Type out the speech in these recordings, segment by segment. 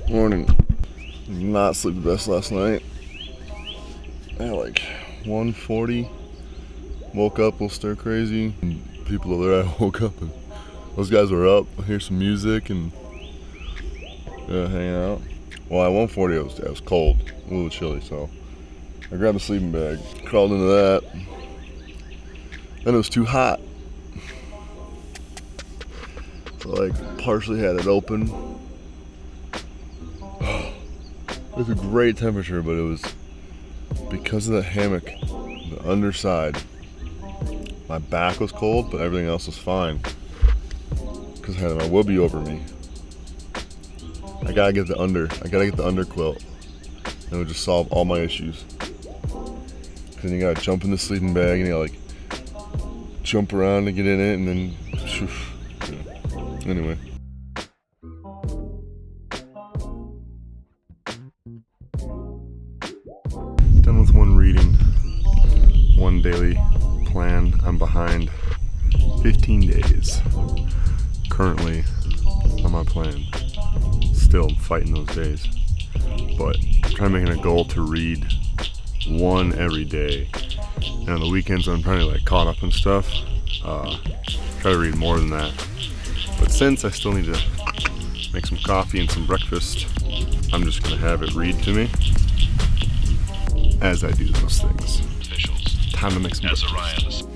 Morning. Not sleep the best last night. At like 1:40, woke up a little stir crazy. And people over there, I woke up and those guys were up. I hear some music and hanging out. Well, at 1:40 it was cold, a little chilly, so I grabbed a sleeping bag, crawled into that. Then it was too hot, so I partially had it open. It was a great temperature, but it was because of the hammock, the underside. My back was cold, but everything else was fine because I had my woobie over me. I gotta get the under quilt, and it would just solve all my issues. Cause then you gotta jump in the sleeping bag and you gotta like jump around to get in it, and then anyway. Done with one reading, one daily plan. I'm behind 15 days currently on my plan. Still fighting those days, but I'm trying to make it a goal to read one every day. And on the weekends I'm trying to like caught up and stuff, try to read more than that. But since I still need to make some coffee and some breakfast, I'm just gonna have it read to me as I do those things. Officials. Time to make some breakfast.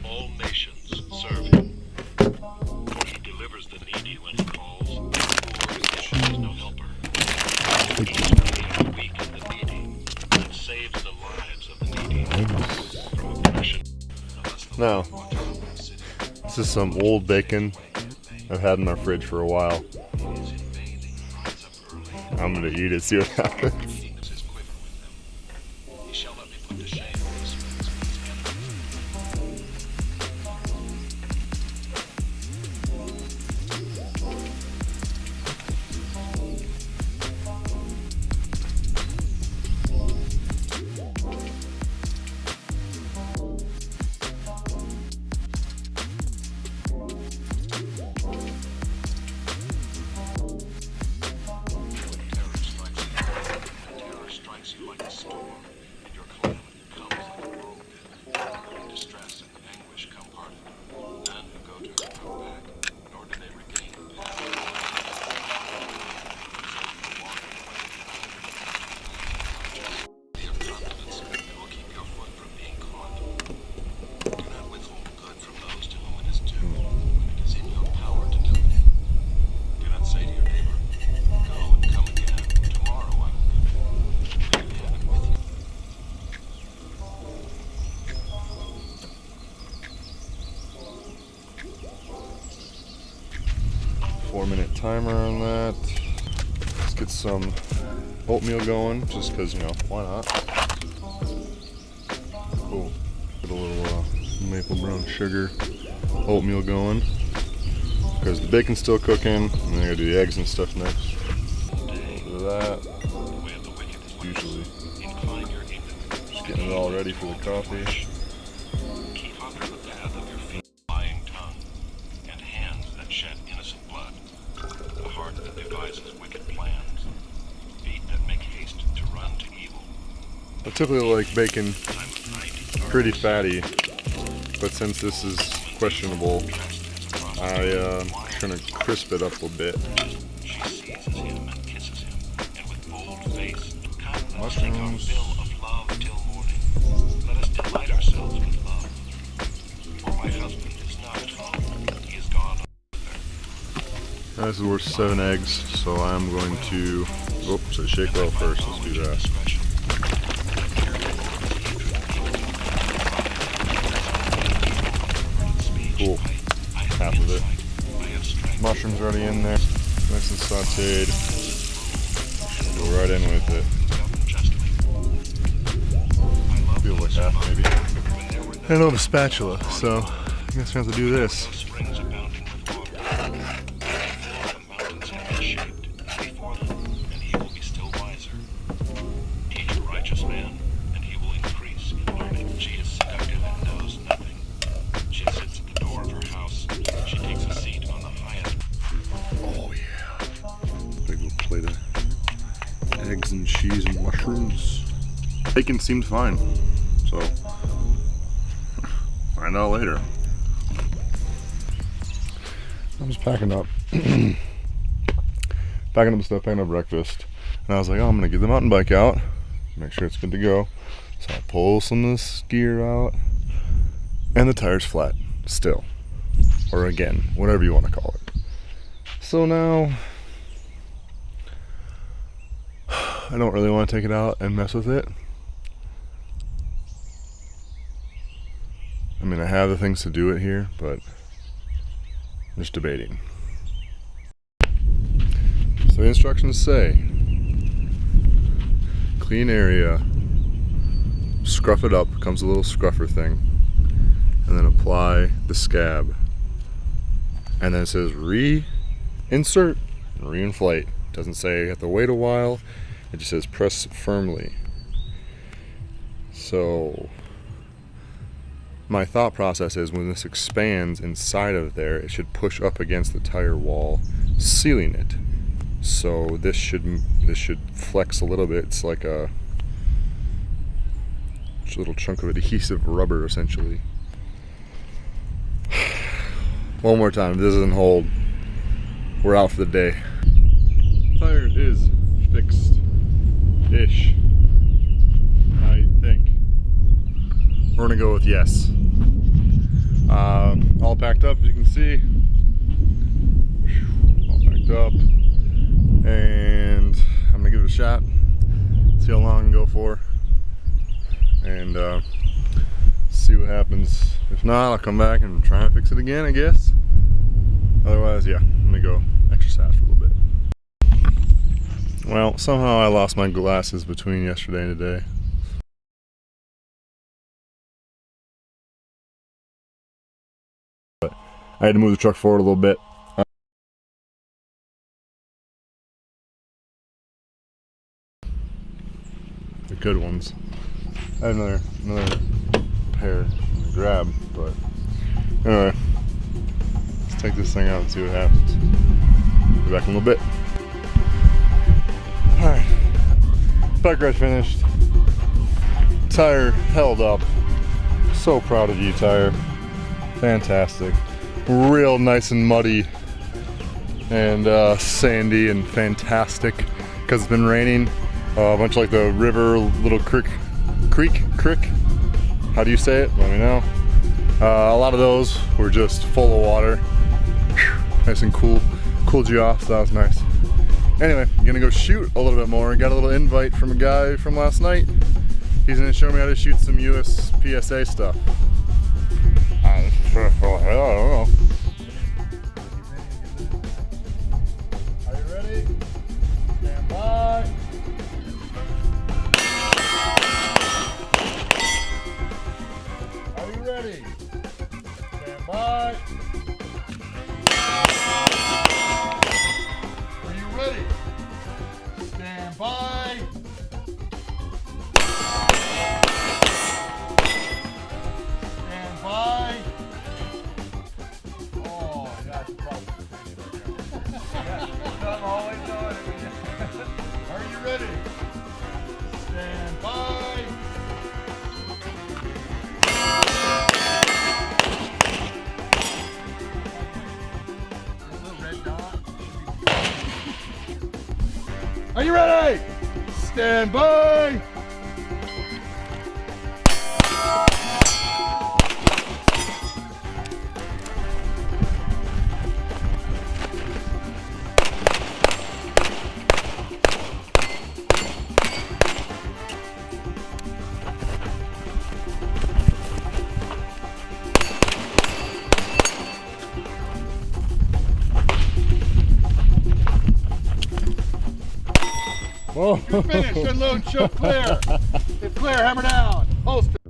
All nations serve him. He delivers the needy when he calls, or if there is no helper. He weakens the needy and saves the lives of the needy from oppression. Now, this is some old bacon I've had in my fridge for a while. I'm gonna eat it, see what happens. 4-minute timer on that. Let's get some oatmeal going, just because, you know, why not? Cool. Get a little maple brown sugar oatmeal going, because the bacon's still cooking, and then I gotta do the eggs and stuff next. A little bit of that. Usually just getting it all ready for the coffee. I typically like bacon pretty fatty, but since this is questionable, I'm trying to crisp it up a bit. Mushrooms. This is worth 7 eggs, so I'm going to, so shake well first, let's do that. Cool, half of it. Mushrooms already in there, nice and sauteed. Go right in with it. Feels like half maybe. I don't have a spatula, so I guess I have to do this. before them, and he will be still wiser. Teach a righteous man, and he will increase in learning. She is seductive and knows nothing. She sits at the door of her house. She takes a seat on the highest. Oh yeah. Big little plate of eggs and cheese and mushrooms. Bacon seemed fine, so find out later. I was packing up. Packing up stuff, packing up breakfast. And I was like, oh, I'm gonna get the mountain bike out, make sure it's good to go. So I pull some of this gear out, and the tire's flat, still. Or again, whatever you want to call it. So now, I don't really want to take it out and mess with it. I mean, I have the things to do it here, but I'm just debating. So the instructions say, clean area, scruff it up, comes a little scruffer thing, and then apply the scab. And then it says reinsert and reinflate. It doesn't say you have to wait a while, it just says press firmly. So my thought process is when this expands inside of there, it should push up against the tire wall, sealing it. So this should flex a little bit. It's like a little chunk of adhesive rubber, essentially. One more time, if this doesn't hold, we're out for the day. Tire is fixed-ish, I think. We're gonna go with yes. All packed up, as you can see. All packed up. And I'm gonna give it a shot, see how long I can go for, and see what happens. If not, I'll come back and try and fix it again, I guess. Otherwise, yeah, I'm gonna go exercise for a little bit. Well, somehow I lost my glasses between yesterday and today. But I had to move the truck forward a little bit. The good ones. I had another pair to grab, but anyway, let's take this thing out and see what happens. Be back in a little bit. Alright, bike ride finished. Tire held up. So proud of you, tire. Fantastic. Real nice and muddy and sandy and fantastic because it's been raining. A bunch of like the river, little creek. How do you say it? Let me know. A lot of those were just full of water. Whew, nice and cool. Cooled you off, so that was nice. Anyway, I'm gonna go shoot a little bit more. Got a little invite from a guy from last night. He's gonna show me how to shoot some US PSA stuff. I don't know. Are you ready? Stand by. Are you ready? Stand by. Are you ready? Stand by. Stand by. Oh, that's probably I'm always doing it. Are you ready? Stand by. Are you ready? Stand by. Whoa. You're finished. Unload, show clear. It's clear. Hammer down. Holster.